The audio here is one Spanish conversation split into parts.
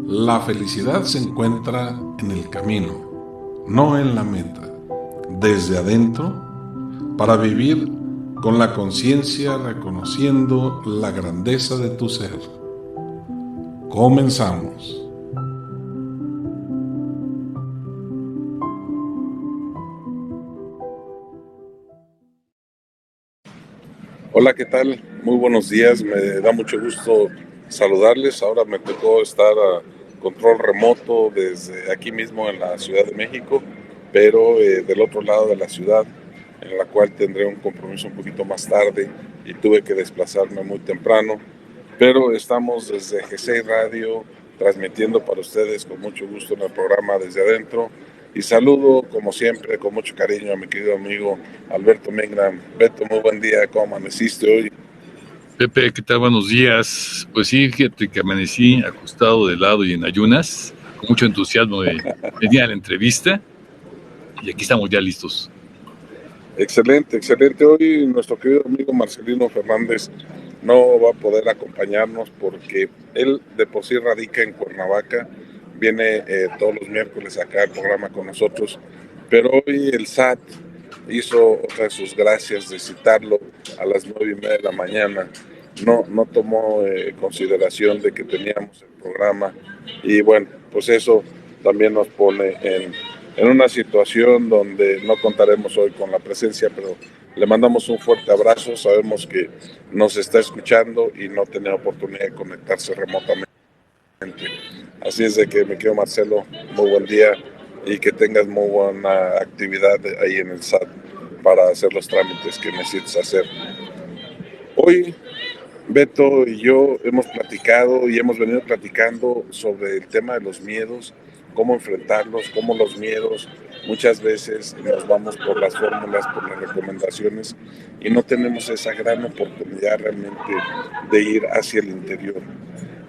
La felicidad se encuentra en el camino, no en la meta. Desde adentro, para vivir con la conciencia reconociendo la grandeza de tu ser. Comenzamos. Hola, ¿qué tal? Muy buenos días, me da mucho gusto saludarles. Ahora me tocó estar a control remoto desde aquí mismo en la Ciudad de México, pero del otro lado de la ciudad, en la cual tendré un compromiso un poquito más tarde y tuve que desplazarme muy temprano. Pero estamos desde G6 Radio transmitiendo para ustedes con mucho gusto en el programa Desde Adentro. Y saludo, como siempre, con mucho cariño a mi querido amigo Alberto Mingram. Beto, muy buen día, ¿cómo amaneciste hoy? Pepe, ¿qué tal? Buenos días. Pues sí, fíjate que amanecí acostado de lado y en ayunas, con mucho entusiasmo de venir a la entrevista, y aquí estamos ya listos. Excelente, excelente. Hoy nuestro querido amigo Marcelino Fernández no va a poder acompañarnos porque él de por sí radica en Cuernavaca, viene todos los miércoles acá al programa con nosotros, pero hoy el SAT hizo otra de sus gracias de citarlo a las 9:30 de la mañana. No tomó consideración de que teníamos el programa y bueno, pues eso también nos pone en una situación donde no contaremos hoy con la presencia, pero le mandamos un fuerte abrazo. Sabemos que nos está escuchando y no tenía oportunidad de conectarse remotamente. Así es de que me quedo, Marcelo, muy buen día y que tengas muy buena actividad ahí en el SAT para hacer los trámites que necesites hacer. Hoy Beto y yo hemos platicado y hemos venido platicando sobre el tema de los miedos, cómo enfrentarlos, cómo los miedos muchas veces nos vamos por las fórmulas, por las recomendaciones y no tenemos esa gran oportunidad realmente de ir hacia el interior.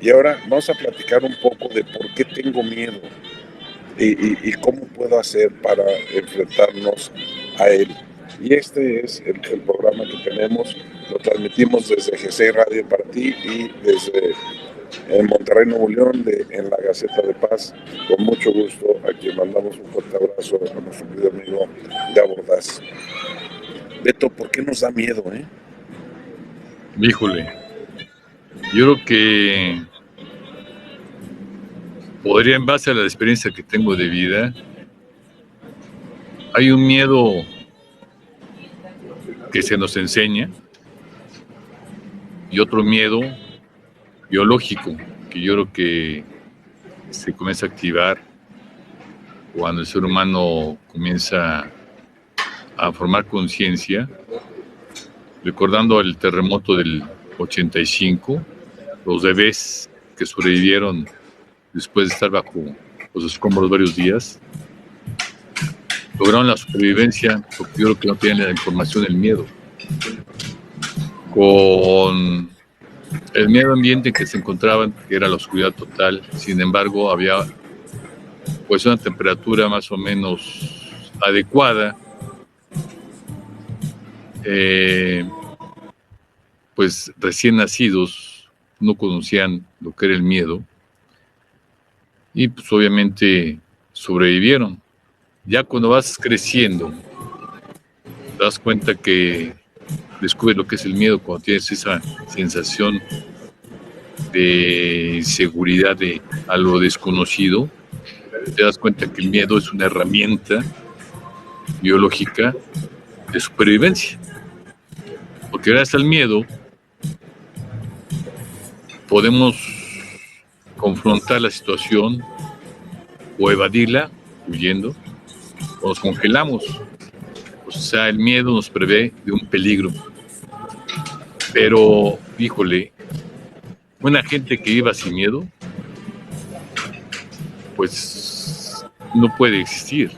Y ahora vamos a platicar un poco de por qué tengo miedo y cómo puedo hacer para enfrentarnos a él. Y este es el programa que tenemos, lo transmitimos desde G6 Radio para ti y desde en Monterrey, Nuevo León, en la Gaceta de Paz. Con mucho gusto, a quien mandamos un fuerte abrazo a nuestro querido amigo Gabo Ordaz. Beto, ¿por qué nos da miedo, Híjole, yo creo que podría, en base a la experiencia que tengo de vida, hay un miedo que se nos enseña y otro miedo biológico que yo creo que se comienza a activar cuando el ser humano comienza a formar conciencia, recordando el terremoto del 85, los bebés que sobrevivieron después de estar bajo los escombros varios días, lograron la supervivencia porque yo creo que no tenían la información del miedo. Con el medio ambiente en que se encontraban, que era la oscuridad total, sin embargo había pues una temperatura más o menos adecuada, pues recién nacidos no conocían lo que era el miedo y pues obviamente sobrevivieron. Ya cuando vas creciendo, te das cuenta que descubres lo que es el miedo cuando tienes esa sensación de inseguridad de algo desconocido. Te das cuenta que el miedo es una herramienta biológica de supervivencia. Porque gracias al miedo podemos confrontar la situación o evadirla huyendo, o nos congelamos. O sea, el miedo nos prevé de un peligro. Pero, híjole, una gente que viva sin miedo, pues no puede existir,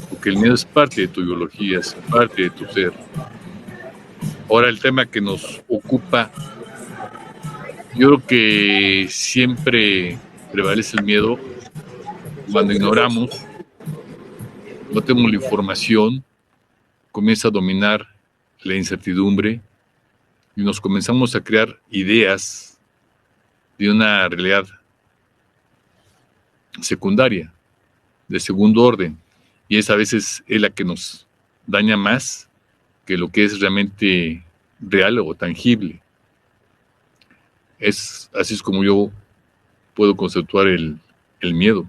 porque el miedo es parte de tu biología, es parte de tu ser. Ahora, el tema que nos ocupa, yo creo que siempre prevalece el miedo cuando ignoramos, no tenemos la información, comienza a dominar la incertidumbre y nos comenzamos a crear ideas de una realidad secundaria, de segundo orden, y esa a veces es la que nos daña más que lo que es realmente real o tangible. Así es como yo puedo conceptuar el miedo.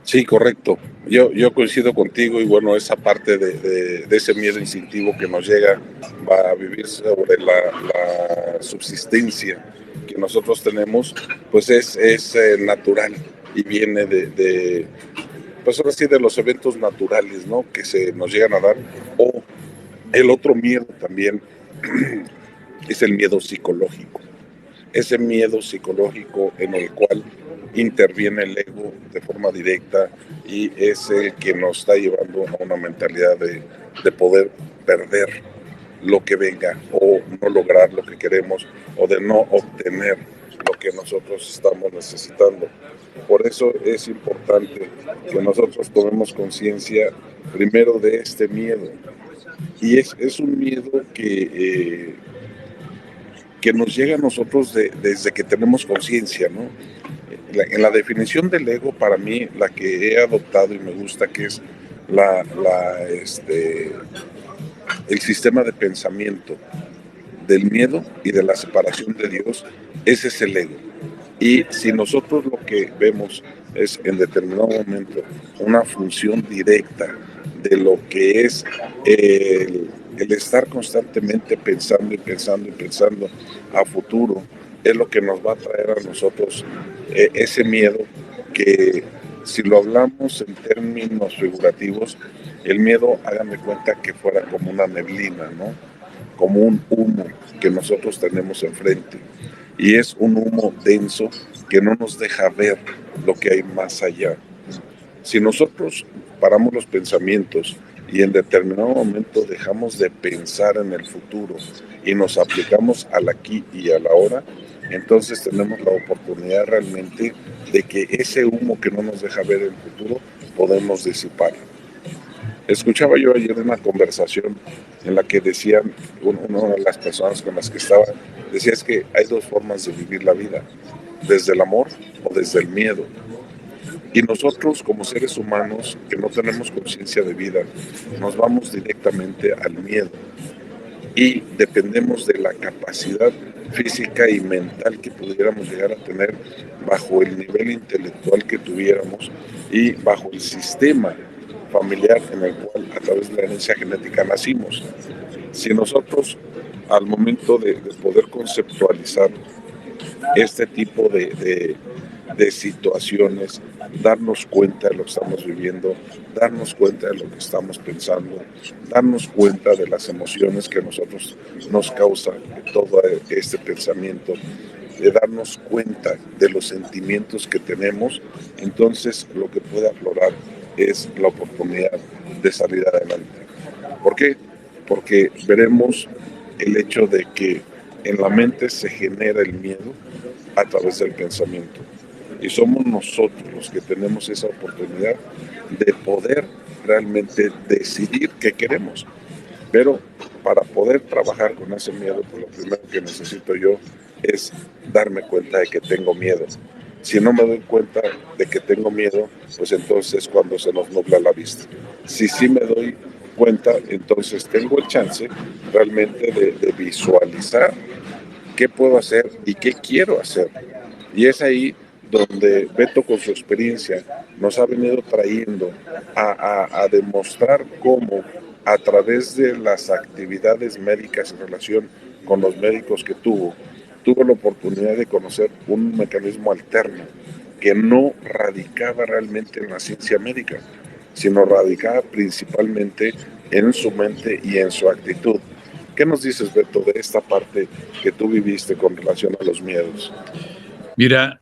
Sí, correcto. Yo coincido contigo y bueno, esa parte de ese miedo instintivo que nos llega va a vivir sobre la subsistencia que nosotros tenemos, pues es natural y viene pues ahora sí, de los eventos naturales, ¿no? Que se nos llegan a dar. O el otro miedo también es el miedo psicológico. Ese miedo psicológico en el cual interviene el ego de forma directa y es el que nos está llevando a una mentalidad de poder perder lo que venga o no lograr lo que queremos o de no obtener lo que nosotros estamos necesitando. Por eso es importante que nosotros tomemos conciencia primero de este miedo. Y es un miedo que nos llega a nosotros desde que tenemos conciencia, ¿no? En la definición del ego, para mí, la que he adoptado y me gusta, que es el sistema de pensamiento del miedo y de la separación de Dios, ese es el ego. Y si nosotros lo que vemos es en determinado momento una función directa de lo que es el estar constantemente pensando y pensando y pensando a futuro, es lo que nos va a traer a nosotros ese miedo que si lo hablamos en términos figurativos, el miedo, háganme cuenta que fuera como una neblina, ¿no? Como un humo que nosotros tenemos enfrente. Y es un humo denso que no nos deja ver lo que hay más allá. Si nosotros paramos los pensamientos y en determinado momento dejamos de pensar en el futuro y nos aplicamos al aquí y a la ahora, entonces tenemos la oportunidad realmente de que ese humo que no nos deja ver el futuro podemos disipar. Escuchaba yo ayer una conversación en la que decían, una de las personas con las que estaba, decía es que hay dos formas de vivir la vida, desde el amor o desde el miedo. Y nosotros como seres humanos que no tenemos conciencia de vida, nos vamos directamente al miedo y dependemos de la capacidad física y mental que pudiéramos llegar a tener bajo el nivel intelectual que tuviéramos y bajo el sistema familiar en el cual a través de la herencia genética nacimos. Si nosotros al momento de poder conceptualizar este tipo de situaciones, darnos cuenta de lo que estamos viviendo, darnos cuenta de lo que estamos pensando, darnos cuenta de las emociones que a nosotros nos causa todo este pensamiento, de darnos cuenta de los sentimientos que tenemos, entonces lo que puede aflorar es la oportunidad de salir adelante. ¿Por qué? Porque veremos el hecho de que en la mente se genera el miedo a través del pensamiento. Y somos nosotros los que tenemos esa oportunidad de poder realmente decidir qué queremos. Pero para poder trabajar con ese miedo, pues lo primero que necesito yo es darme cuenta de que tengo miedo. Si no me doy cuenta de que tengo miedo, pues entonces es cuando se nos nubla la vista. Si sí me doy cuenta, entonces tengo el chance realmente de visualizar qué puedo hacer y qué quiero hacer. Y es ahí donde Beto con su experiencia nos ha venido trayendo a demostrar cómo a través de las actividades médicas en relación con los médicos que tuvo la oportunidad de conocer un mecanismo alterno que no radicaba realmente en la ciencia médica, sino radicaba principalmente en su mente y en su actitud. ¿Qué nos dices, Beto, de esta parte que tú viviste con relación a los miedos? Mira,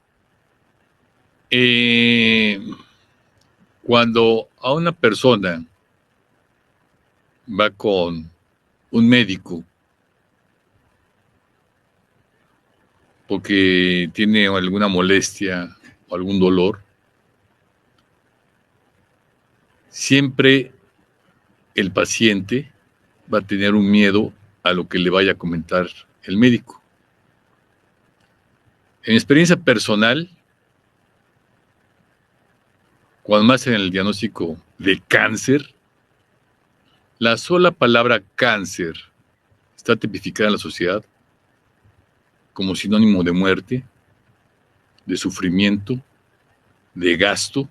cuando a una persona va con un médico porque tiene alguna molestia o algún dolor, siempre el paciente va a tener un miedo a lo que le vaya a comentar el médico. En mi experiencia personal, cuando más en el diagnóstico de cáncer, la sola palabra cáncer está tipificada en la sociedad como sinónimo de muerte, de sufrimiento, de gasto,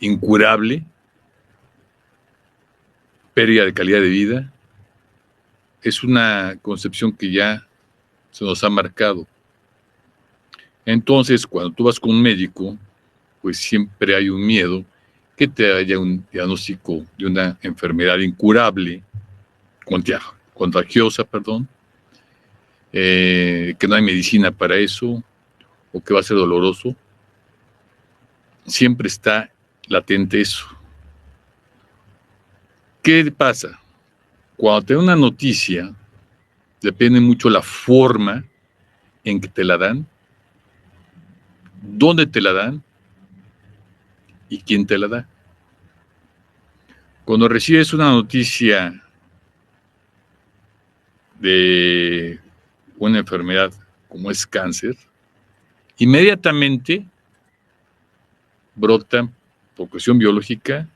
incurable, pérdida de calidad de vida. Es una concepción que ya se nos ha marcado. Entonces, cuando tú vas con un médico, pues siempre hay un miedo que te haya un diagnóstico de una enfermedad incurable, contagiosa, que no hay medicina para eso, o que va a ser doloroso. Siempre está latente eso. ¿Qué pasa? Cuando te dan una noticia, depende mucho la forma en que te la dan, dónde te la dan y quién te la da. Cuando recibes una noticia de una enfermedad como es cáncer, inmediatamente brota, por cuestión biológica,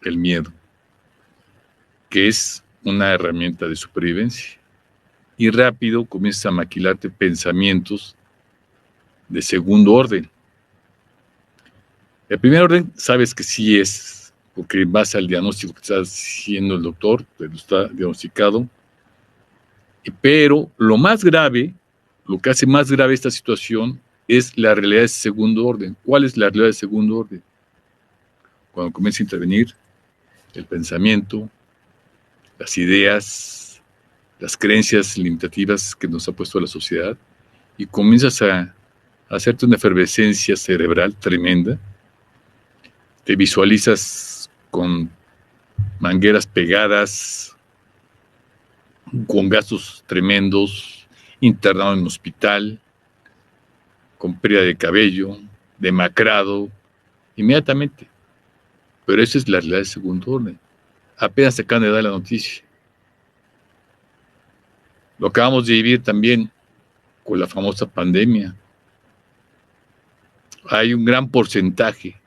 el miedo, que es una herramienta de supervivencia. Y rápido comienzas a maquilarte pensamientos de segundo orden. El primer orden sabes que sí es, porque vas al diagnóstico que está haciendo el doctor, te lo está diagnosticado. Pero lo más grave, lo que hace más grave esta situación es la realidad de segundo orden. ¿Cuál es la realidad de segundo orden? Cuando comienza a intervenir el pensamiento, las ideas, las creencias limitativas que nos ha puesto la sociedad, y comienzas a hacerte una efervescencia cerebral tremenda. Te visualizas con mangueras pegadas, con gastos tremendos, internado en un hospital, con pérdida de cabello, demacrado, inmediatamente. Pero esa es la realidad de segundo orden. Apenas se acaban de dar la noticia. Lo acabamos de vivir también con la famosa pandemia. Hay un gran porcentaje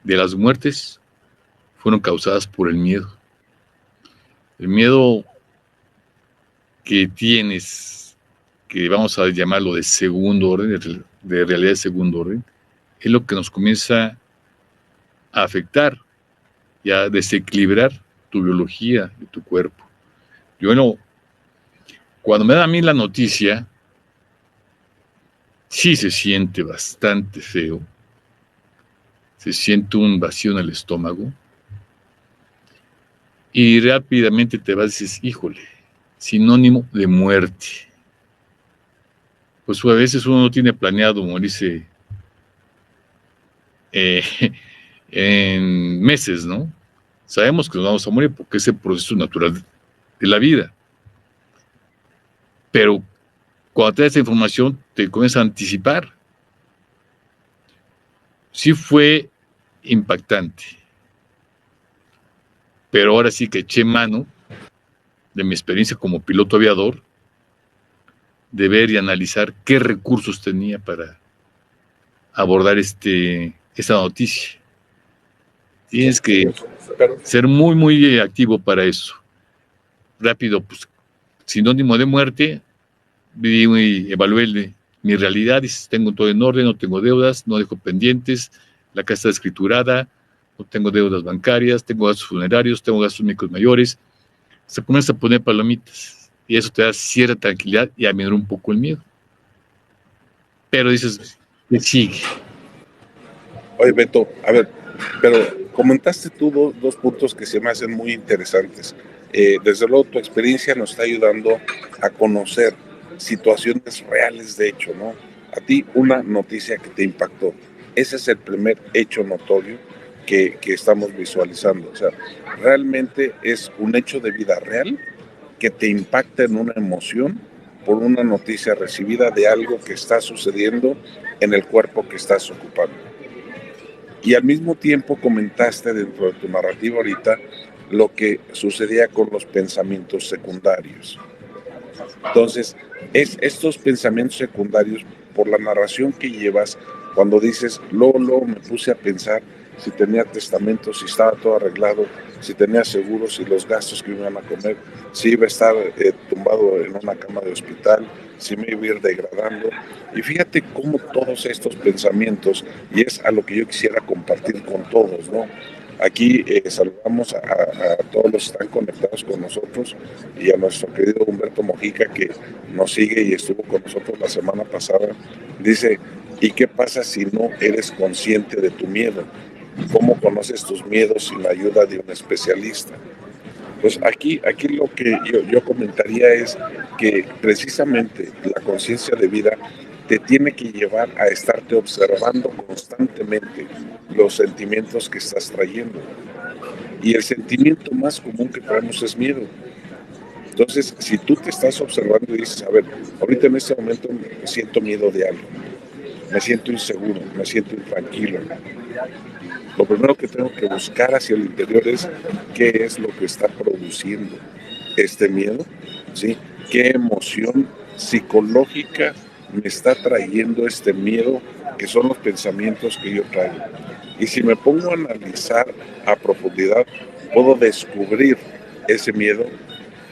de las muertes fueron causadas por el miedo. El miedo que tienes, que vamos a llamarlo de segundo orden, de realidad de segundo orden, es lo que nos comienza a afectar y a desequilibrar tu biología y tu cuerpo. Cuando me da a mí la noticia, sí se siente bastante feo, se siente un vacío en el estómago, y rápidamente te vas y dices, híjole, sinónimo de muerte. Pues a veces uno no tiene planeado morirse en meses, ¿no? Sabemos que nos vamos a morir porque es el proceso natural de la vida. Pero cuando te da esa información, te comienzas a anticipar. Sí fue impactante. Pero ahora sí que eché mano de mi experiencia como piloto aviador, de ver y analizar qué recursos tenía para abordar esta noticia. Tienes que ser muy, muy activo para eso. Rápido, pues, sinónimo de muerte, evalué mi realidad, dices, tengo todo en orden, no tengo deudas, no dejo pendientes, la casa está escriturada, no tengo deudas bancarias, tengo gastos funerarios, tengo gastos médicos mayores. Se comienza a poner palomitas y eso te da cierta tranquilidad y aminorar un poco el miedo. Pero dices, ¿qué sigue? Oye, Beto, a ver, pero comentaste tú dos puntos que se me hacen muy interesantes. Desde luego, tu experiencia nos está ayudando a conocer situaciones reales de hecho, ¿no? A ti, una noticia que te impactó. Ese es el primer hecho notorio que estamos visualizando. O sea, realmente es un hecho de vida real que te impacta en una emoción por una noticia recibida de algo que está sucediendo en el cuerpo que estás ocupando. Y al mismo tiempo comentaste dentro de tu narrativa ahorita lo que sucedía con los pensamientos secundarios. Entonces, estos pensamientos secundarios, por la narración que llevas, Cuando dices, luego me puse a pensar si tenía testamento, si estaba todo arreglado, si tenía seguros, si los gastos que me iban a comer, si iba a estar tumbado en una cama de hospital, si me iba a ir degradando. Y fíjate cómo todos estos pensamientos, y es a lo que yo quisiera compartir con todos, ¿no? Aquí saludamos a todos los que están conectados con nosotros y a nuestro querido Humberto Mojica, que nos sigue y estuvo con nosotros la semana pasada. Dice, ¿y qué pasa si no eres consciente de tu miedo? ¿Cómo conoces tus miedos sin la ayuda de un especialista? Pues aquí lo que yo comentaría es que precisamente la conciencia de vida te tiene que llevar a estarte observando constantemente los sentimientos que estás trayendo. Y el sentimiento más común que traemos es miedo. Entonces, si tú te estás observando y dices, a ver, ahorita en este momento me siento miedo de algo, me siento inseguro, me siento intranquilo, lo primero que tengo que buscar hacia el interior es qué es lo que está produciendo este miedo, ¿sí? ¿Qué emoción psicológica me está trayendo este miedo, que son los pensamientos que yo traigo? Y si me pongo a analizar a profundidad, puedo descubrir ese miedo,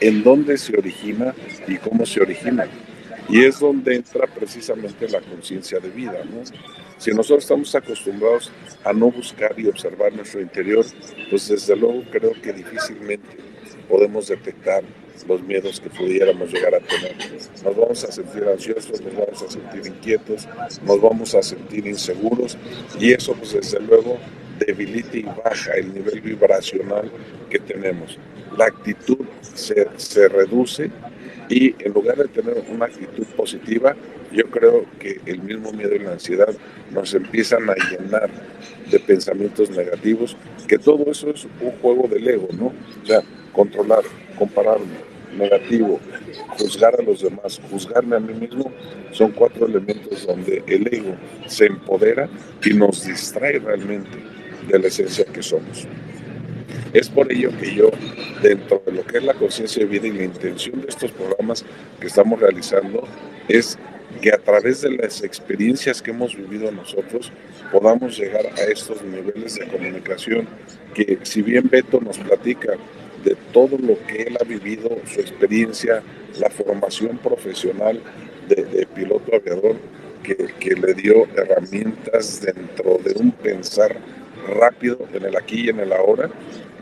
en dónde se origina y cómo se origina. Y es donde entra precisamente la conciencia de vida, ¿no? Si nosotros estamos acostumbrados a no buscar y observar nuestro interior, pues desde luego creo que difícilmente podemos detectar los miedos que pudiéramos llegar a tener. Nos vamos a sentir ansiosos, nos vamos a sentir inquietos, nos vamos a sentir inseguros y eso pues desde luego debilita y baja el nivel vibracional que tenemos. La actitud se reduce y en lugar de tener una actitud positiva, yo creo que el mismo miedo y la ansiedad nos empiezan a llenar de pensamientos negativos, que todo eso es un juego del ego, ¿no? O sea, controlar, compararme, negativo, juzgar a los demás, juzgarme a mí mismo, son 4 elementos donde el ego se empodera y nos distrae realmente de la esencia que somos. Es por ello que yo, dentro de lo que es la conciencia de vida y la intención de estos programas que estamos realizando, es que a través de las experiencias que hemos vivido nosotros podamos llegar a estos niveles de comunicación que, si bien Beto nos platica de todo lo que él ha vivido, su experiencia, la formación profesional de piloto aviador, que le dio herramientas dentro de un pensar rápido en el aquí y en el ahora,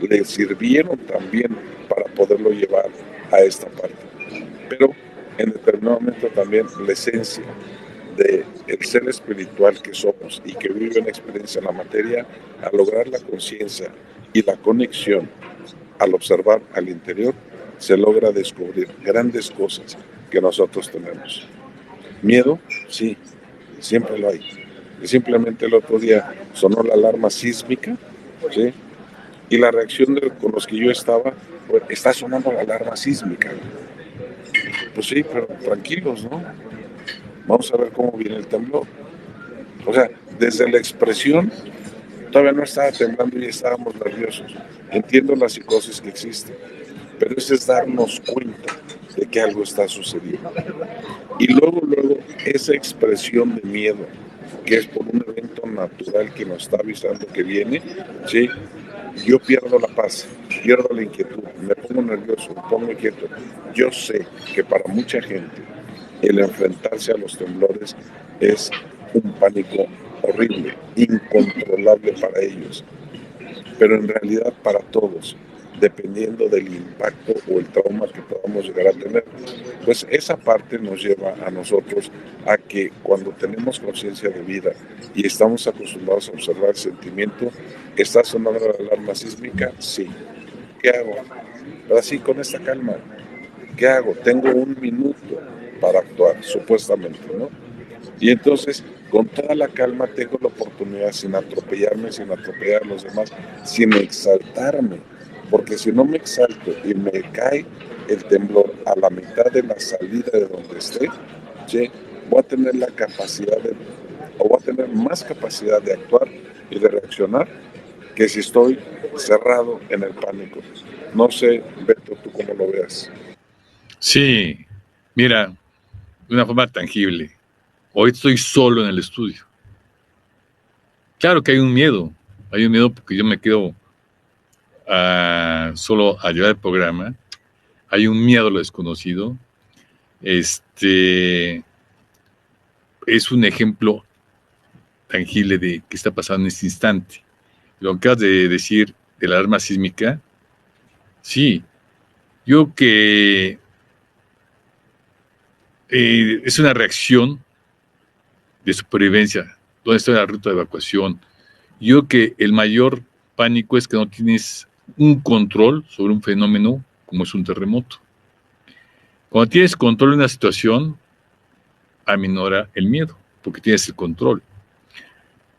le sirvieron también para poderlo llevar a esta parte. Pero en determinado momento también la esencia del ser espiritual que somos y que vive una experiencia en la materia, al lograr la conciencia y la conexión, al observar al interior, se logra descubrir grandes cosas que nosotros tenemos. Miedo, sí, siempre lo hay. Y simplemente el otro día sonó la alarma sísmica, ¿sí? Y la reacción con los que yo estaba, pues, está sonando la alarma sísmica. Pues sí, pero tranquilos, ¿no? Vamos a ver cómo viene el temblor. O sea, desde la expresión, todavía no estaba temblando y estábamos nerviosos. Entiendo la psicosis que existe, pero eso es darnos cuenta de que algo está sucediendo. Y luego, esa expresión de miedo, que es por un evento natural que nos está avisando que viene, ¿sí? Yo pierdo la paz, pierdo la inquietud, me pongo nervioso, me pongo inquieto. Yo sé que para mucha gente el enfrentarse a los temblores es un pánico horrible, incontrolable para ellos, pero en realidad para todos, dependiendo del impacto o el trauma que podamos llegar a tener, pues esa parte nos lleva a nosotros a que cuando tenemos conciencia de vida y estamos acostumbrados a observar el sentimiento, ¿está sonando la alarma sísmica? Sí. ¿Qué hago? Pero así, con esta calma, ¿qué hago? Tengo un minuto para actuar, supuestamente, ¿no? Y entonces, con toda la calma, tengo la oportunidad, sin atropellarme, sin atropellar a los demás, sin exaltarme. Porque si no me exalto y me cae el temblor a la mitad de la salida de donde esté, ¿sí? Voy a tener la capacidad o voy a tener más capacidad de actuar y de reaccionar que si estoy cerrado en el pánico. No sé, Beto, tú cómo lo veas. Sí, mira, de una forma tangible. Hoy estoy solo en el estudio. Claro que hay un miedo porque yo me quedo solo a llevar el programa. Hay un miedo a lo desconocido. Es un ejemplo tangible de qué está pasando en este instante. Lo que acabas de decir de la alarma sísmica, sí, yo creo que es una reacción de supervivencia. ¿Dónde está la ruta de evacuación? Yo creo que el mayor pánico es que no tienes un control sobre un fenómeno como es un terremoto. Cuando tienes control de una situación, aminora el miedo, porque tienes el control.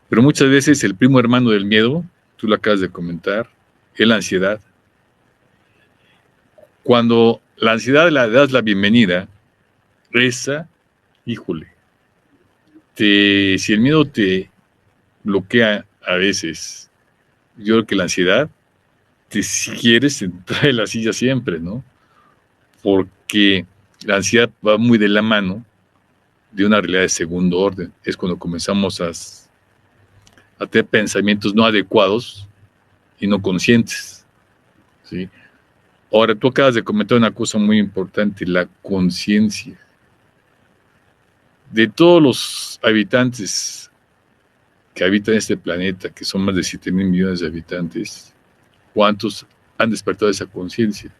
Pero muchas veces el primo hermano del miedo, tú lo acabas de comentar, es la ansiedad. Cuando la ansiedad le das la bienvenida, esa, híjole, si el miedo te bloquea a veces, yo creo que la ansiedad te quieres entrar en la silla siempre, ¿no? Porque la ansiedad va muy de la mano de una realidad de segundo orden. Es cuando comenzamos a tener pensamientos no adecuados y no conscientes, ¿sí? Ahora, tú acabas de comentar una cosa muy importante, la conciencia. De todos los habitantes que habitan este planeta, que son más de 7,000 millones de habitantes, ¿cuántos han despertado esa conciencia?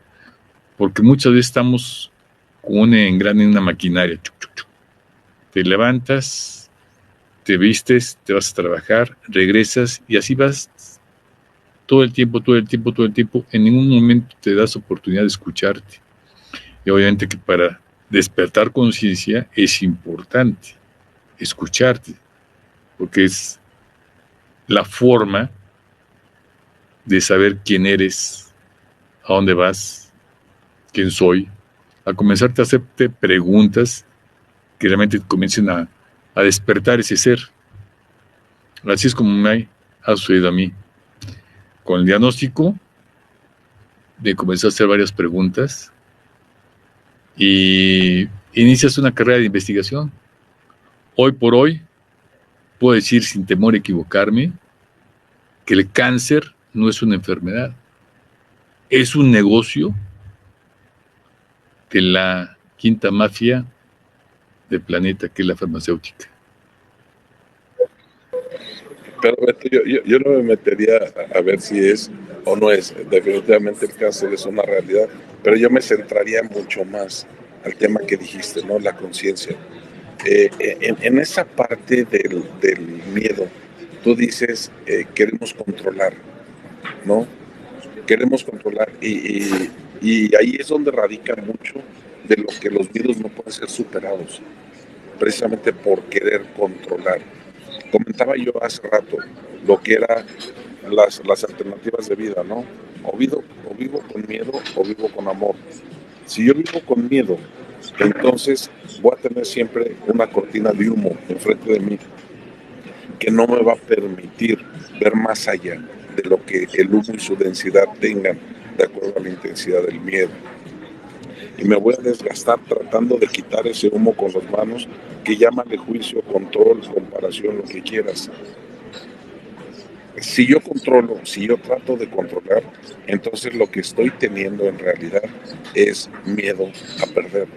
Porque muchas veces estamos como un engrane en una maquinaria. Te levantas, te vistes, te vas a trabajar, regresas y así vas todo el tiempo. En ningún momento te das oportunidad de escucharte. Y obviamente que para despertar conciencia es importante escucharte, porque es la forma de saber quién eres, a dónde vas, quién soy, a comenzarte a hacerte preguntas que realmente comiencen a despertar ese ser. Así es como me ha sucedido a mí. Con el diagnóstico, me comencé a hacer varias preguntas y inicias una carrera de investigación. Hoy por hoy, puedo decir sin temor a equivocarme que el cáncer no es una enfermedad, es un negocio de la quinta mafia del planeta, que es la farmacéutica. Pero Beto, yo no me metería a ver si es o no es. Definitivamente el cáncer es una realidad, pero yo me centraría mucho más al tema que dijiste, ¿no? La conciencia. En esa parte del miedo, tú dices, queremos controlar, ¿no? Queremos controlar y ahí es donde radica mucho de lo que los miedos no pueden ser superados, precisamente por querer controlar. Comentaba yo hace rato lo que eran las alternativas de vida, ¿no? O vivo con miedo o vivo con amor. Si yo vivo con miedo, entonces voy a tener siempre una cortina de humo enfrente de mí que no me va a permitir ver más allá de lo que el humo y su densidad tengan de acuerdo a la intensidad del miedo. Y me voy a desgastar tratando de quitar ese humo con las manos, que llámale juicio, control, comparación, lo que quieras. Si yo controlo, si yo trato de controlar, entonces lo que estoy teniendo en realidad es miedo a perder.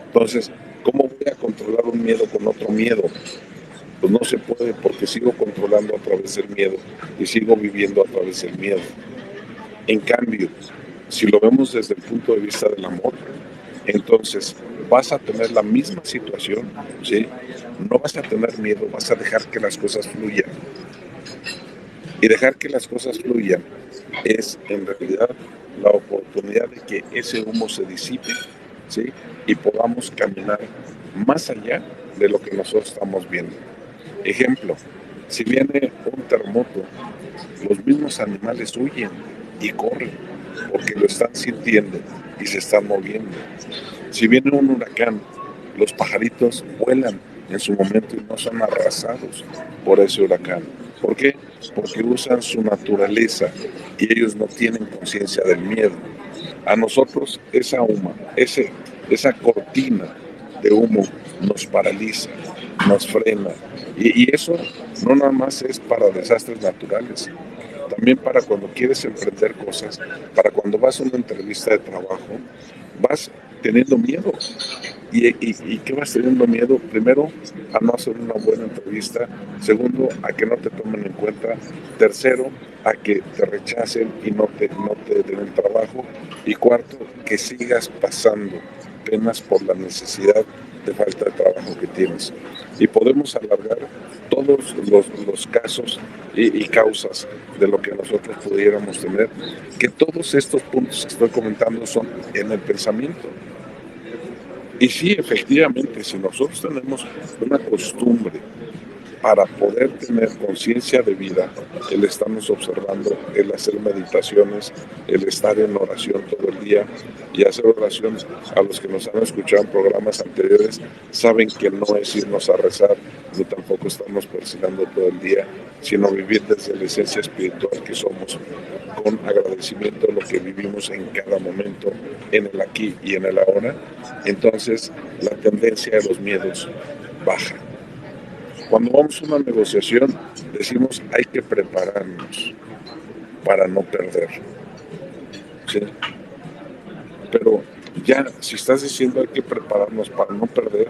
Entonces, ¿cómo voy a controlar un miedo con otro miedo? Pues no se puede, porque sigo controlando a través del miedo y sigo viviendo a través del miedo. En cambio, si lo vemos desde el punto de vista del amor, entonces vas a tener la misma situación, ¿sí? No vas a tener miedo, vas a dejar que las cosas fluyan. Y dejar que las cosas fluyan es en realidad la oportunidad de que ese humo se disipe, ¿sí? Y podamos caminar más allá de lo que nosotros estamos viendo. Ejemplo, si viene un terremoto, los mismos animales huyen y corren porque lo están sintiendo y se están moviendo. Si viene un huracán, los pajaritos vuelan en su momento y no son arrasados por ese huracán. ¿Por qué? Porque usan su naturaleza y ellos no tienen conciencia del miedo. A nosotros esa cortina de humo nos paraliza, nos frena. Y eso no nada más es para desastres naturales, también para cuando quieres emprender cosas, para cuando vas a una entrevista de trabajo, vas teniendo miedo. ¿Y qué vas teniendo miedo? Primero, a no hacer una buena entrevista. Segundo, a que no te tomen en cuenta. Tercero, a que te rechacen y no te den el trabajo. Y cuarto, que sigas pasando penas por la necesidad de falta de trabajo que tienes. Y podemos alargar todos los casos y causas de lo que nosotros pudiéramos tener, que todos estos puntos que estoy comentando son en el pensamiento. Y sí, efectivamente, si nosotros tenemos una costumbre para poder tener conciencia de vida, el estarnos observando, el hacer meditaciones, el estar en oración todo el día y hacer oración, a los que nos han escuchado en programas anteriores, saben que no es irnos a rezar, ni tampoco estamos persinando todo el día, sino vivir desde la esencia espiritual que somos, con agradecimiento de lo que vivimos en cada momento, en el aquí y en el ahora. Entonces la tendencia de los miedos baja. Cuando vamos a una negociación, decimos hay que prepararnos para no perder. ¿Sí? Pero ya, si estás diciendo hay que prepararnos para no perder,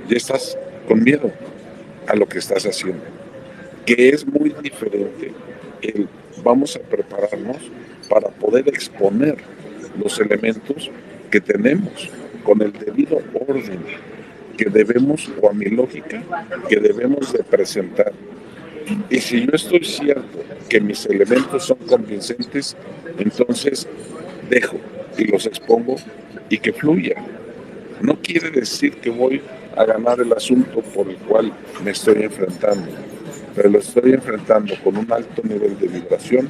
ya estás con miedo a lo que estás haciendo. Que es muy diferente el vamos a prepararnos para poder exponer los elementos que tenemos con el debido orden que debemos, o a mi lógica, que debemos de presentar. Y si yo estoy cierto que mis elementos son convincentes, entonces dejo y los expongo y que fluya. No quiere decir que voy a ganar el asunto por el cual me estoy enfrentando, pero lo estoy enfrentando con un alto nivel de vibración,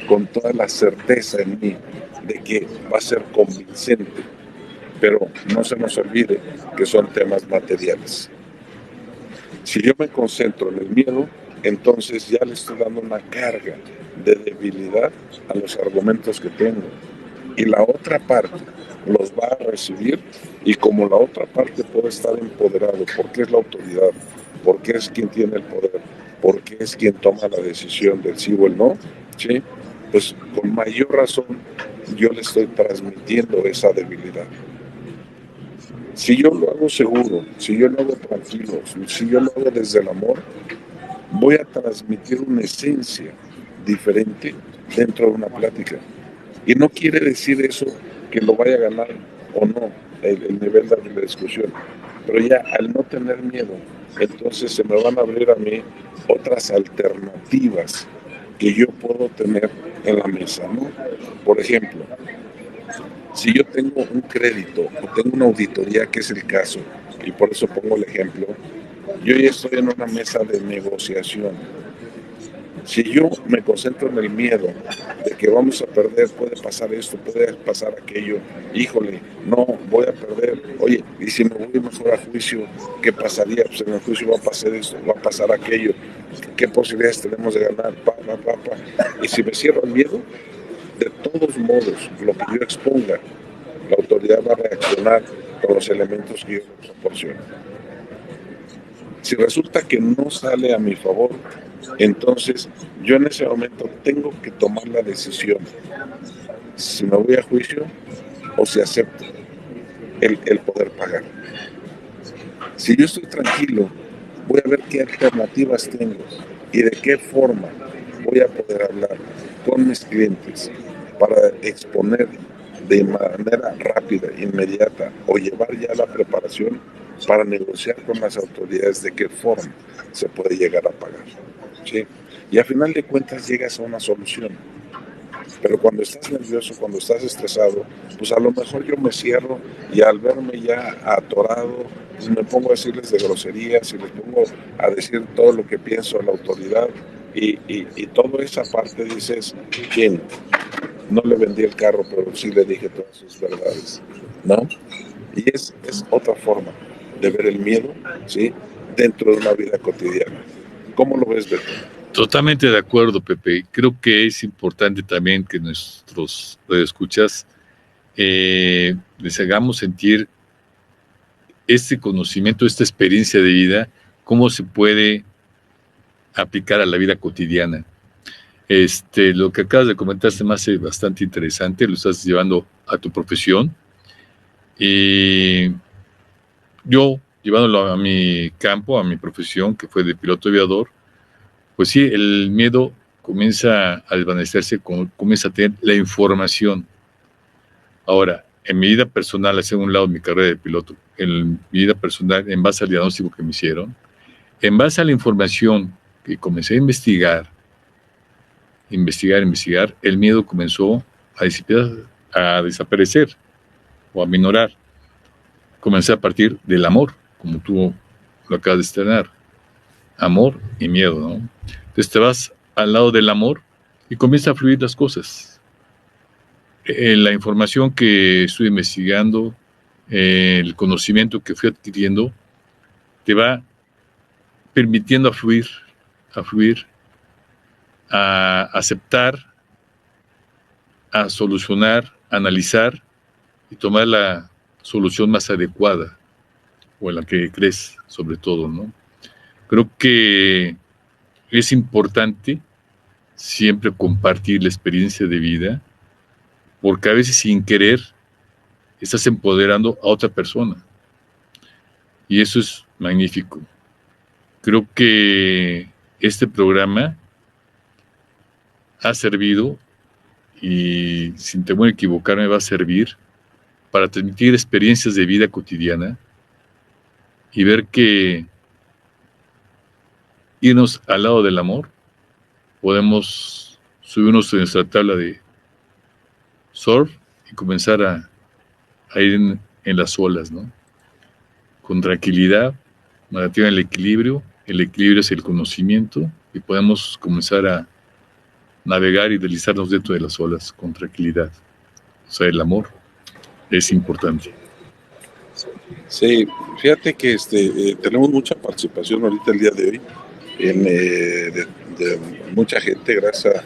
con toda la certeza en mí de que va a ser convincente. Pero no se nos olvide que son temas materiales. Si yo me concentro en el miedo, entonces ya le estoy dando una carga de debilidad a los argumentos que tengo. Y la otra parte los va a recibir, y como la otra parte puede estar empoderado porque es la autoridad, porque es quien tiene el poder, porque es quien toma la decisión del sí o el no, ¿sí? Pues con mayor razón yo le estoy transmitiendo esa debilidad. Si yo lo hago seguro, si yo lo hago tranquilo, si yo lo hago desde el amor, voy a transmitir una esencia diferente dentro de una plática. Y no quiere decir eso que lo vaya a ganar o no el nivel de la discusión. Pero ya al no tener miedo, entonces se me van a abrir a mí otras alternativas que yo puedo tener en la mesa, ¿no? Por ejemplo, si yo tengo un crédito o tengo una auditoría, que es el caso, y por eso pongo el ejemplo, yo ya estoy en una mesa de negociación. Si yo me concentro en el miedo de que vamos a perder, puede pasar esto, puede pasar aquello, híjole, no, voy a perder, oye, y si me voy mejor a juicio, ¿qué pasaría? Pues en el juicio va a pasar esto, va a pasar aquello, ¿qué posibilidades tenemos de ganar? Y si me cierro el miedo, de todos modos, lo que yo exponga, la autoridad va a reaccionar con los elementos que yo proporciono. Si resulta que no sale a mi favor, entonces yo en ese momento tengo que tomar la decisión si me voy a juicio o si acepto el poder pagar. Si yo estoy tranquilo, voy a ver qué alternativas tengo y de qué forma voy a poder hablar con mis clientes para exponer de manera rápida, inmediata, o llevar ya la preparación para negociar con las autoridades de qué forma se puede llegar a pagar. ¿Sí? Y a final de cuentas llegas a una solución. Pero cuando estás nervioso, cuando estás estresado, pues a lo mejor yo me cierro y al verme ya atorado, pues me pongo a decirles de groserías y les pongo a decir todo lo que pienso a la autoridad y toda esa parte dices, ¿quién? No le vendí el carro, pero sí le dije todas sus verdades, ¿no? Y es otra forma de ver el miedo, ¿sí? Dentro de una vida cotidiana. ¿Cómo lo ves, Beto? Totalmente de acuerdo, Pepe. Creo que es importante también que nuestros radioescuchas les hagamos sentir este conocimiento, esta experiencia de vida, cómo se puede aplicar a la vida cotidiana. Lo que acabas de comentar se me hace bastante interesante, lo estás llevando a tu profesión. Y yo, llevándolo a mi campo, a mi profesión, que fue de piloto aviador, pues sí, el miedo comienza a desvanecerse, comienza a tener la información. Ahora, en mi vida personal, hacia un lado mi carrera de piloto, en mi vida personal, en base al diagnóstico que me hicieron, en base a la información que comencé a investigar, el miedo comenzó a desaparecer o a minorar. Comencé a partir del amor, como tú lo acabas de estrenar. Amor y miedo, ¿no? Entonces te vas al lado del amor y comienzan a fluir las cosas. La información que estoy investigando, el conocimiento que fui adquiriendo, te va permitiendo a fluir, a aceptar, a solucionar, a analizar y tomar la solución más adecuada o en la que crees, sobre todo, ¿no? Creo que es importante siempre compartir la experiencia de vida, porque a veces sin querer estás empoderando a otra persona. Y eso es magnífico. Creo que este programa ha servido, y sin temor a equivocarme va a servir, para transmitir experiencias de vida cotidiana y ver que irnos al lado del amor, podemos subirnos a nuestra tabla de surf y comenzar a ir en las olas, ¿no? Con tranquilidad, mantener el equilibrio es el conocimiento y podemos comenzar a navegar y deslizarnos dentro de las olas con tranquilidad. O sea, el amor es importante. Sí, fíjate que tenemos mucha participación ahorita el día de hoy de mucha gente, gracias a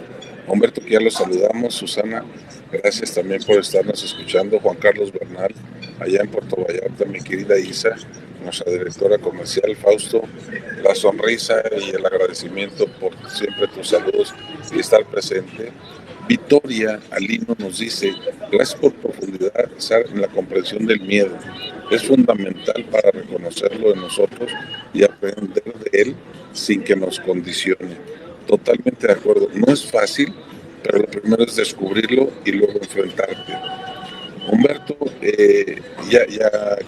Humberto que ya lo saludamos, Susana, gracias también por estarnos escuchando, Juan Carlos Bernal, allá en Puerto Vallarta, mi querida Isa, nuestra directora comercial, Fausto, la sonrisa y el agradecimiento por siempre tus saludos y estar presente. Victoria Alino nos dice, gracias por profundizar en la comprensión del miedo. Es fundamental para reconocerlo en nosotros y aprender de él sin que nos condicione. Totalmente de acuerdo. No es fácil, pero lo primero es descubrirlo y luego enfrentarte. Humberto, ya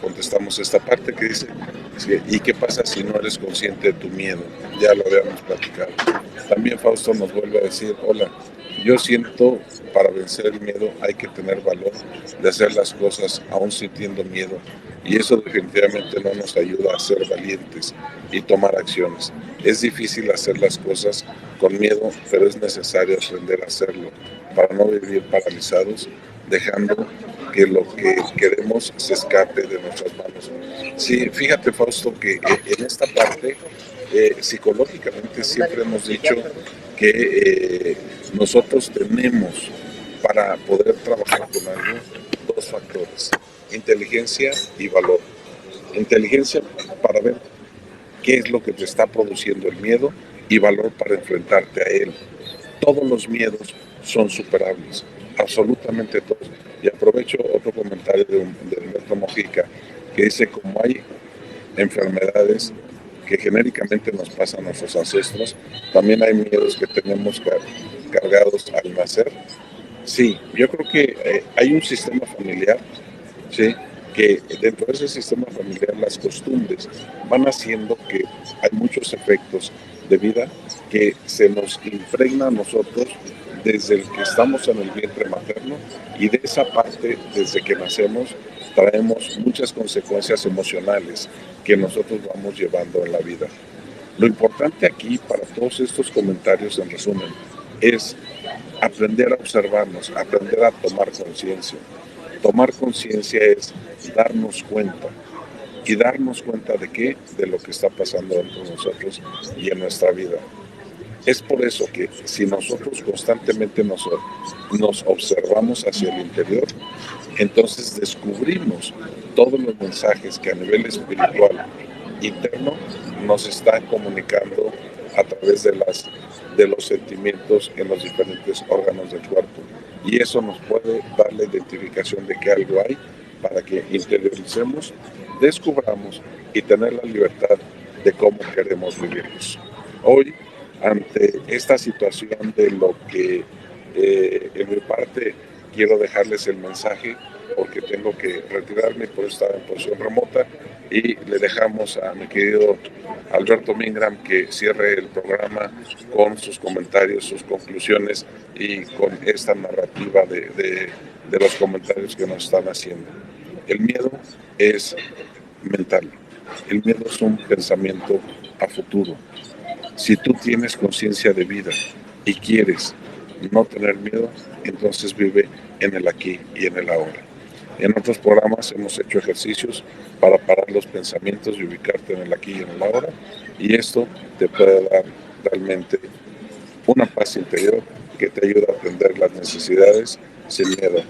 contestamos esta parte que dice, ¿y qué pasa si no eres consciente de tu miedo? Ya lo habíamos platicado. También Fausto nos vuelve a decir, hola, yo siento para vencer el miedo hay que tener valor de hacer las cosas aún sintiendo miedo y eso definitivamente no nos ayuda a ser valientes y tomar acciones. Es difícil hacer las cosas con miedo, pero es necesario aprender a hacerlo para no vivir paralizados, dejando que lo que queremos se escape de nuestras manos. Sí, fíjate Fausto que en esta parte psicológicamente siempre hemos dicho que nosotros tenemos para poder trabajar con algo dos factores, inteligencia y valor. Inteligencia para ver qué es lo que te está produciendo el miedo y valor para enfrentarte a él. Todos los miedos son superables, absolutamente todos. Y aprovecho otro comentario de Humberto Mojica, que dice, como hay enfermedades que genéricamente nos pasan a nuestros ancestros, también hay miedos que tenemos cargados al nacer. Sí, yo creo que hay un sistema familiar, ¿sí?, que dentro de ese sistema familiar las costumbres van haciendo que hay muchos efectos de vida que se nos impregna a nosotros desde el que estamos en el vientre materno y de esa parte, desde que nacemos, traemos muchas consecuencias emocionales que nosotros vamos llevando en la vida. Lo importante aquí para todos estos comentarios, en resumen, es aprender a observarnos, aprender a tomar conciencia. Tomar conciencia es darnos cuenta. ¿Y darnos cuenta de qué? De lo que está pasando dentro de nosotros y en nuestra vida. Es por eso que si nosotros constantemente nos observamos hacia el interior, entonces descubrimos todos los mensajes que a nivel espiritual interno nos están comunicando a través de los sentimientos en los diferentes órganos del cuerpo. Y eso nos puede dar la identificación de que algo hay para que interioricemos, descubramos y tener la libertad de cómo queremos vivirlos. Hoy, ante esta situación de lo que en mi parte quiero dejarles el mensaje porque tengo que retirarme por estar en posición remota y le dejamos a mi querido Alberto Mingram que cierre el programa con sus comentarios, sus conclusiones y con esta narrativa de los comentarios que nos están haciendo. El miedo es mental, el miedo es un pensamiento a futuro. Si tú tienes conciencia de vida y quieres no tener miedo, entonces vive en el aquí y en el ahora. En otros programas hemos hecho ejercicios para parar los pensamientos y ubicarte en el aquí y en el ahora, y esto te puede dar realmente una paz interior que te ayuda a atender las necesidades sin miedo.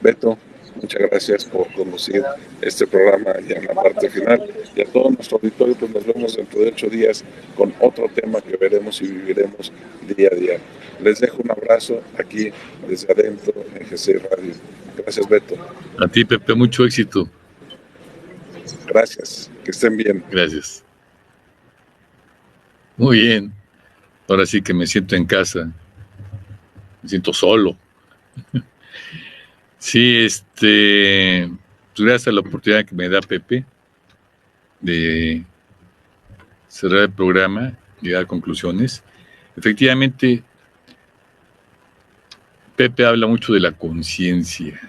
Beto, muchas gracias por conducir este programa ya en la parte final. Y a todo nuestro auditorio, pues nos vemos dentro de 8 días con otro tema que veremos y viviremos día a día. Les dejo un abrazo aquí desde adentro en GC Radio. Gracias, Beto. A ti, Pepe, mucho éxito. Gracias, que estén bien. Gracias. Muy bien. Ahora sí que me siento en casa. Me siento solo. Sí, pues gracias a la oportunidad que me da Pepe de cerrar el programa y dar conclusiones. Efectivamente, Pepe habla mucho de la conciencia.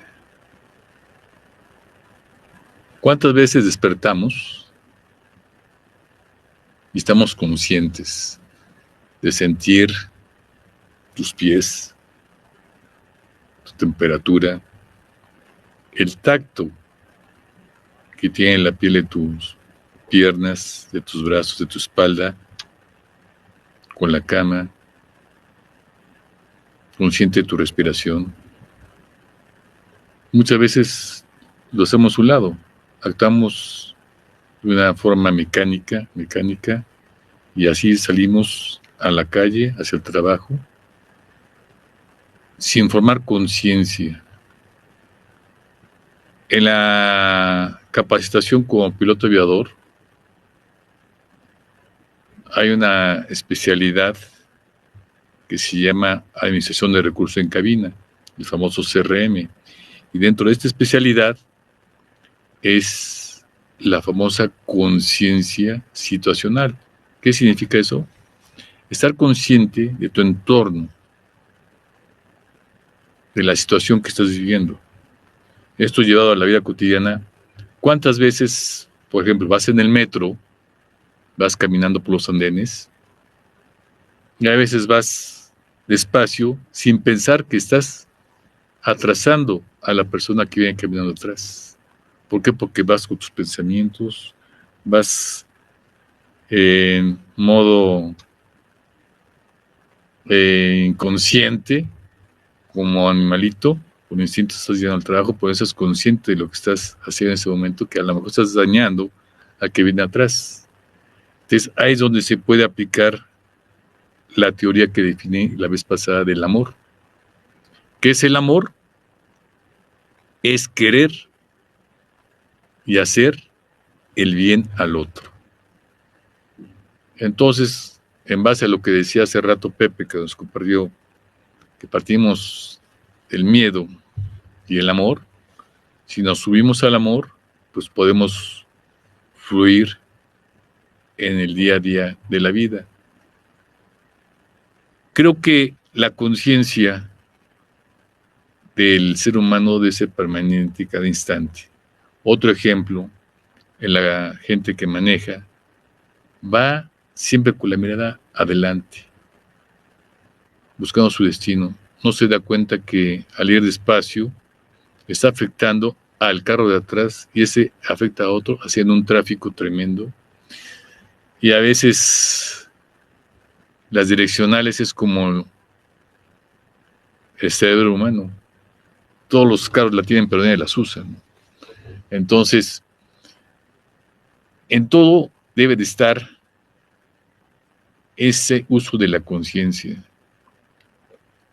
¿Cuántas veces despertamos y estamos conscientes de sentir tus pies, tu temperatura, el tacto que tiene la piel de tus piernas, de tus brazos, de tu espalda, con la cama, consciente de tu respiración? Muchas veces lo hacemos a un lado, actuamos de una forma mecánica, y así salimos a la calle, hacia el trabajo, sin formar conciencia. En la capacitación como piloto aviador hay una especialidad que se llama Administración de Recursos en Cabina, el famoso CRM. Y dentro de esta especialidad es la famosa conciencia situacional. ¿Qué significa eso? Estar consciente de tu entorno, de la situación que estás viviendo. Esto llevado a la vida cotidiana. ¿Cuántas veces, por ejemplo, vas en el metro, vas caminando por los andenes, y a veces vas despacio sin pensar que estás atrasando a la persona que viene caminando atrás? ¿Por qué? Porque vas con tus pensamientos, vas en modo inconsciente, como animalito, con instinto estás yendo al trabajo, por eso es consciente de lo que estás haciendo en ese momento, que a lo mejor estás dañando a que viene atrás. Entonces, ahí es donde se puede aplicar la teoría que definí la vez pasada del amor. ¿Qué es el amor? Es querer y hacer el bien al otro. Entonces, en base a lo que decía hace rato Pepe, que nos compartió, que partimos del miedo y el amor, si nos subimos al amor, pues podemos fluir en el día a día de la vida. Creo que la conciencia del ser humano debe ser permanente cada instante. Otro ejemplo, en la gente que maneja, va siempre con la mirada adelante, buscando su destino. No se da cuenta que al ir despacio está afectando al carro de atrás y ese afecta a otro, haciendo un tráfico tremendo. Y a veces las direccionales es como el cerebro humano. todos los carros la tienen, pero nadie las usa, ¿no? Entonces, en todo debe de estar ese uso de la conciencia.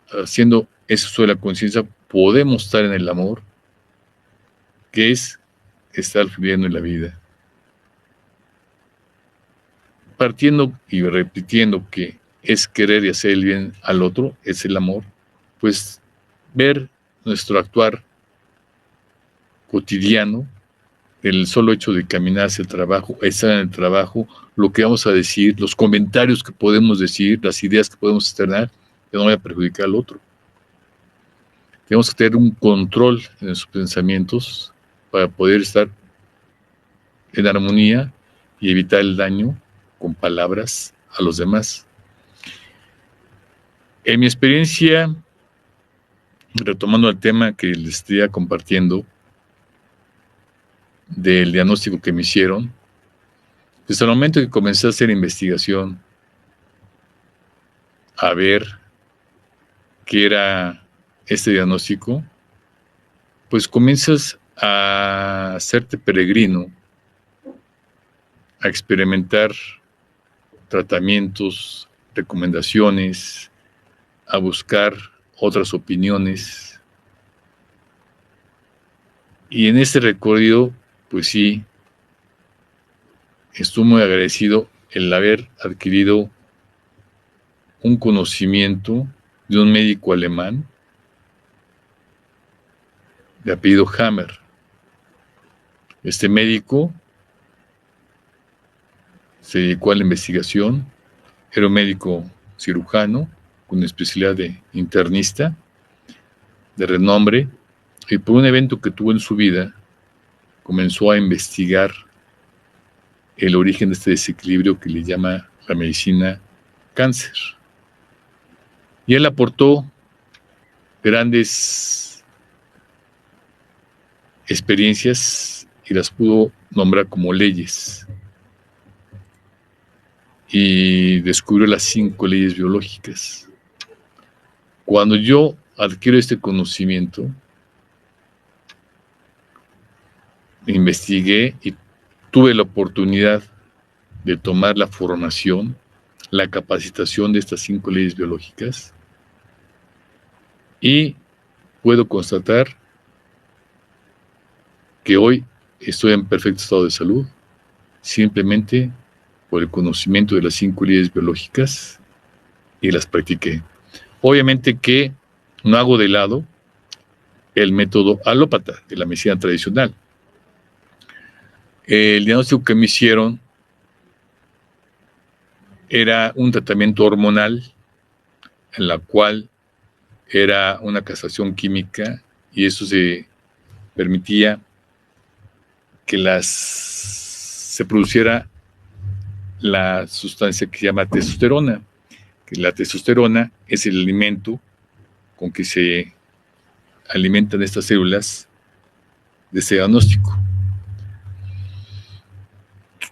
Haciendo ese uso de la conciencia, podemos estar en el amor, que es estar fluyendo en la vida. Partiendo y repitiendo que es querer y hacer el bien al otro, es el amor, pues ver nuestro actuar cotidiano, el solo hecho de caminar hacia el trabajo, estar en el trabajo, lo que vamos a decir, los comentarios que podemos decir, las ideas que podemos externar, que no vaya a perjudicar al otro. Tenemos que tener un control en nuestros pensamientos para poder estar en armonía y evitar el daño con palabras a los demás. En mi experiencia, retomando el tema que les estoy compartiendo, del diagnóstico que me hicieron, desde el momento que comencé a hacer investigación, a ver qué era este diagnóstico, pues comienzas a hacerte peregrino, a experimentar tratamientos, recomendaciones, a buscar otras opiniones. Y en este recorrido, pues sí, estoy muy agradecido el haber adquirido un conocimiento de un médico alemán de apellido Hammer. Este médico se dedicó a la investigación, era un médico cirujano con especialidad de internista, de renombre, y por un evento que tuvo en su vida, comenzó a investigar el origen de este desequilibrio que le llama la medicina cáncer. Y él aportó grandes experiencias y las pudo nombrar como leyes. Y descubrió las 5 leyes biológicas. Cuando yo adquiero este conocimiento, investigué y tuve la oportunidad de tomar la formación, la capacitación de estas 5 leyes biológicas, y puedo constatar que hoy estoy en perfecto estado de salud, simplemente por el conocimiento de las 5 leyes biológicas, y las practiqué. Obviamente que no hago de lado el método alópata de la medicina tradicional. El diagnóstico que me hicieron era un tratamiento hormonal en la cual era una castración química, y eso se permitía que se produciera la sustancia que se llama testosterona, que la testosterona es el alimento con que se alimentan estas células de ese diagnóstico.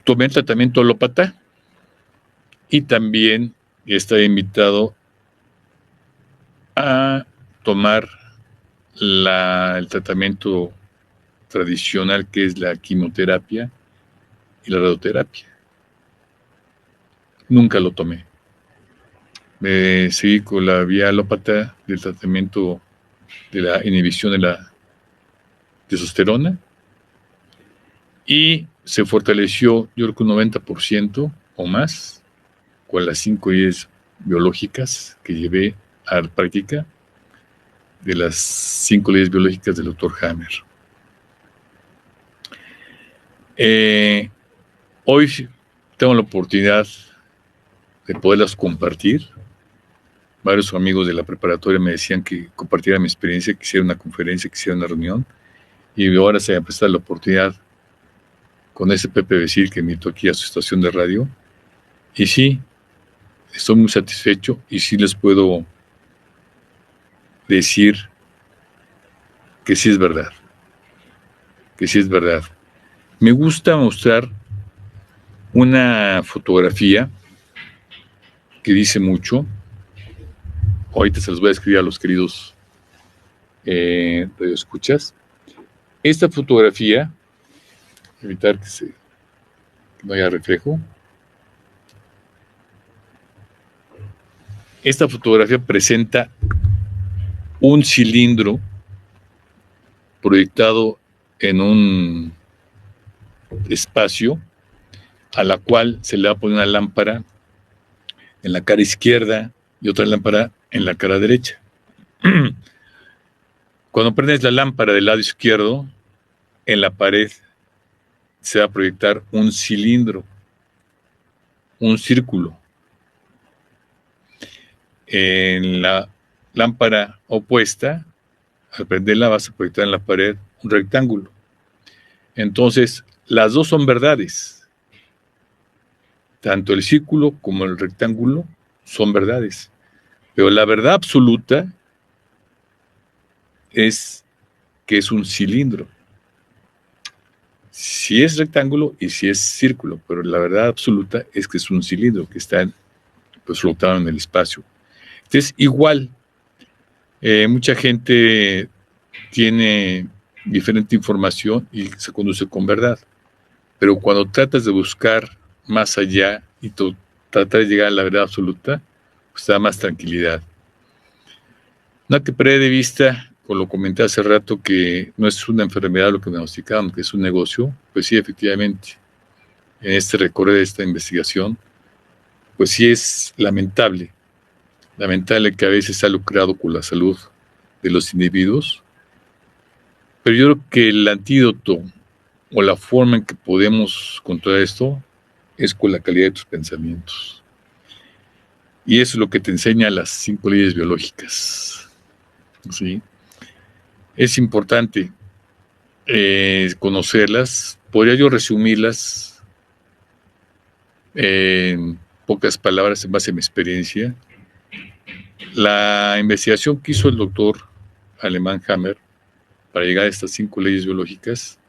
Tomé el tratamiento alópata y también estaba invitado a tomar el tratamiento tradicional, que es la quimioterapia y la radioterapia. Nunca lo tomé. Me seguí con la vía alópata del tratamiento de la inhibición de la testosterona, y se fortaleció, yo creo que un 90% o más, con las 5 leyes biológicas que llevé a la práctica, de las 5 leyes biológicas del Dr. Hammer. Hoy tengo la oportunidad de poderlas compartir. Varios amigos de la preparatoria me decían que compartiera mi experiencia, que hiciera una conferencia, que hiciera una reunión, y ahora se me ha prestado la oportunidad con ese Pepe Becir que invitó aquí a su estación de radio. Y sí, estoy muy satisfecho, y sí les puedo decir que sí es verdad. Que sí es verdad. Me gusta mostrar una fotografía que dice mucho. Ahorita se los voy a escribir a los queridos radio escuchas. Esta fotografía, evitar que no haya reflejo. Esta fotografía presenta un cilindro proyectado en un espacio a la cual se le va a poner una lámpara en la cara izquierda y otra lámpara en la cara derecha. Cuando prendes la lámpara del lado izquierdo, en la pared se va a proyectar un cilindro, un círculo. En la lámpara opuesta, al prenderla vas a proyectar en la pared un rectángulo. Entonces, las dos son verdades. Tanto el círculo como el rectángulo son verdades. Pero la verdad absoluta es que es un cilindro. Si es rectángulo y si es círculo, pero la verdad absoluta es que es un cilindro que está flotando en el espacio. Entonces, igual, mucha gente tiene diferente información y se conduce con verdad. Pero cuando tratas de buscar más allá y tratar de llegar a la verdad absoluta, pues te da más tranquilidad. No hay que perder de vista, como lo comenté hace rato, que no es una enfermedad lo que diagnosticaron, que es un negocio. Pues sí, efectivamente, en este recorrido de esta investigación, pues sí es lamentable que a veces se ha lucrado con la salud de los individuos, pero yo creo que el antídoto o la forma en que podemos controlar esto es con la calidad de tus pensamientos. Y eso es lo que te enseña las 5 leyes biológicas. ¿Sí? Es importante conocerlas. Podría yo resumirlas en pocas palabras en base a mi experiencia. La investigación que hizo el doctor alemán Hammer para llegar a estas 5 leyes biológicas,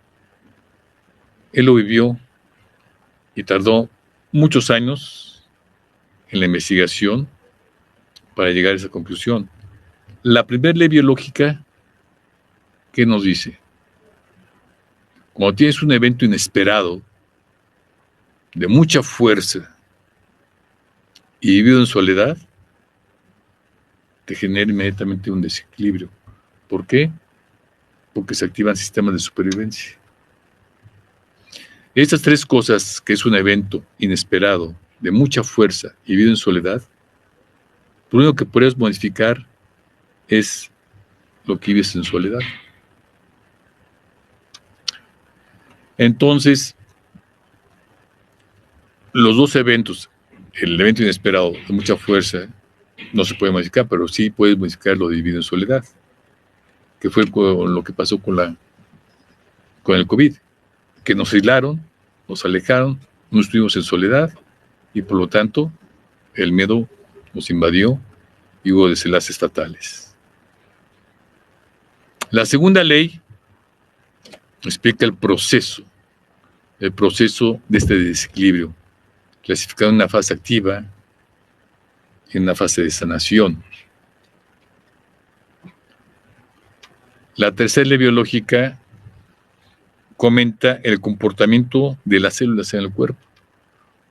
él lo vivió y tardó muchos años en la investigación para llegar a esa conclusión. La primera ley biológica, ¿qué nos dice? Cuando tienes un evento inesperado, de mucha fuerza y vivido en soledad, te genera inmediatamente un desequilibrio. ¿Por qué? Porque se activan sistemas de supervivencia. Estas 3 cosas, que es un evento inesperado, de mucha fuerza y vivido en soledad, lo único que puedes modificar es lo que vives en soledad. Entonces, los 2 eventos, el evento inesperado de mucha fuerza, no se puede modificar, pero sí puedes modificar lo de vivido en soledad, que fue lo que pasó con el COVID, que nos aislaron, nos alejaron, no estuvimos en soledad y por lo tanto el miedo nos invadió y hubo desenlaces fatales. La segunda ley explica el proceso de este desequilibrio, clasificado en una fase activa y en una fase de sanación. La tercera ley biológica comenta el comportamiento de las células en el cuerpo.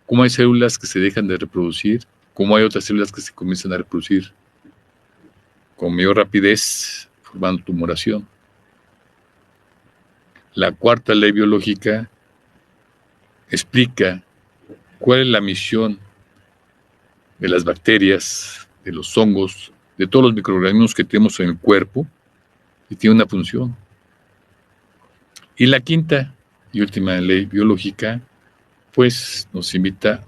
Cómo hay células que se dejan de reproducir, cómo hay otras células que se comienzan a reproducir con mayor rapidez, formando tumoración. La cuarta ley biológica explica cuál es la misión de las bacterias, de los hongos, de todos los microorganismos que tenemos en el cuerpo, y tiene una función. Y la quinta y última ley biológica, pues nos invita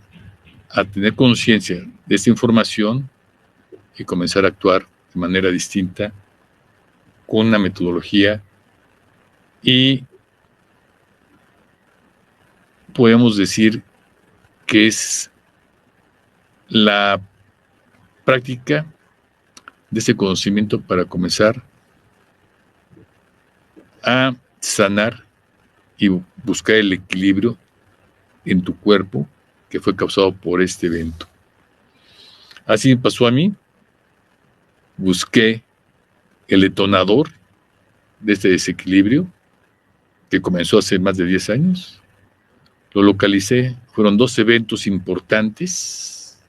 a tener conciencia de esta información y comenzar a actuar de manera distinta, con una metodología, y podemos decir que es la práctica de ese conocimiento para comenzar a sanar y buscar el equilibrio en tu cuerpo que fue causado por este evento. Así me pasó a mí. Busqué el detonador de este desequilibrio que comenzó hace más de 10 años. Lo localicé, fueron 2 eventos importantes.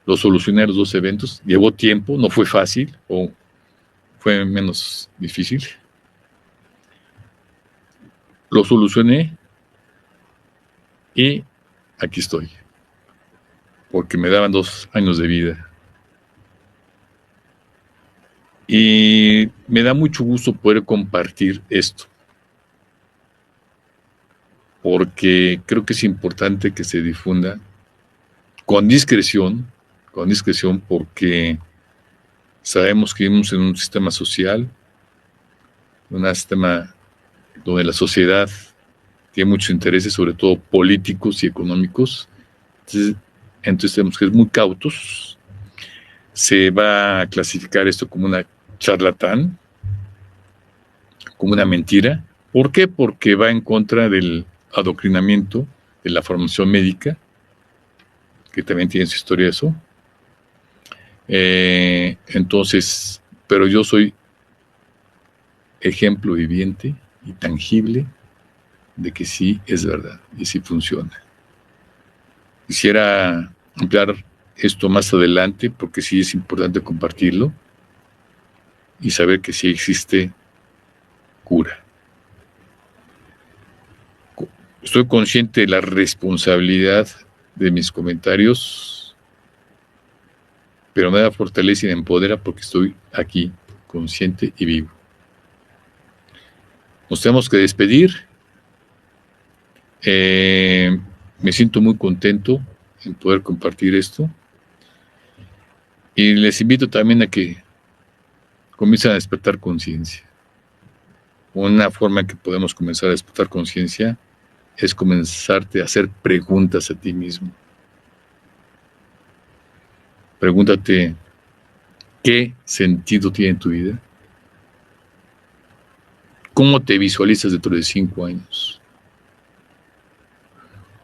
Lo solucioné los 2 eventos, llevó tiempo, no fue fácil, o fue menos difícil. Lo solucioné y aquí estoy, porque me daban 2 años de vida. Y me da mucho gusto poder compartir esto, porque creo que es importante que se difunda con discreción, porque sabemos que vivimos en un sistema social, un sistema donde la sociedad tiene muchos intereses, sobre todo políticos y económicos. Entonces tenemos que ser muy cautos. Se va a clasificar esto como una charlatán, como una mentira. ¿Por qué? Porque va en contra del adoctrinamiento, de la formación médica, que también tiene su historia eso. Entonces, pero yo soy ejemplo viviente y tangible de que sí es verdad y sí funciona. Quisiera ampliar esto más adelante porque sí es importante compartirlo y saber que sí existe cura. Estoy consciente de la responsabilidad de mis comentarios, pero me da fortaleza y me empodera porque estoy aquí, consciente y vivo. Nos tenemos que despedir. Me siento muy contento en poder compartir esto. Y les invito también a que comiencen a despertar conciencia. Una forma en que podemos comenzar a despertar conciencia es comenzarte a hacer preguntas a ti mismo. Pregúntate, ¿qué sentido tiene tu vida? ¿Cómo te visualizas dentro de 5 años?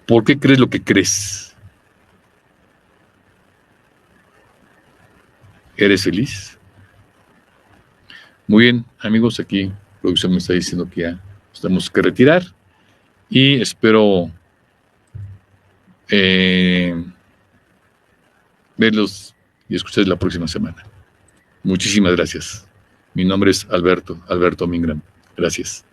¿Por qué crees lo que crees? ¿Eres feliz? Muy bien, amigos, aquí la producción me está diciendo que ya nos tenemos que retirar y espero verlos y escucharlos la próxima semana. Muchísimas gracias. Mi nombre es Alberto Mingram. Gracias.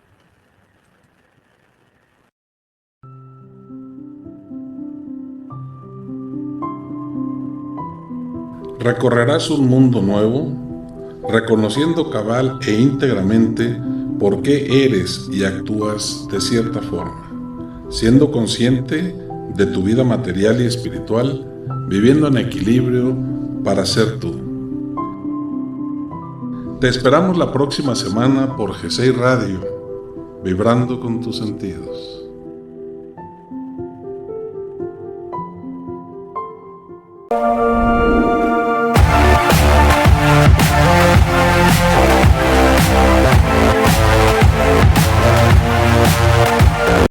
Recorrerás un mundo nuevo, reconociendo cabal e íntegramente por qué eres y actúas de cierta forma, siendo consciente de tu vida material y espiritual, viviendo en equilibrio para ser tú. Te esperamos la próxima semana por G6 Radio, vibrando con tus sentidos.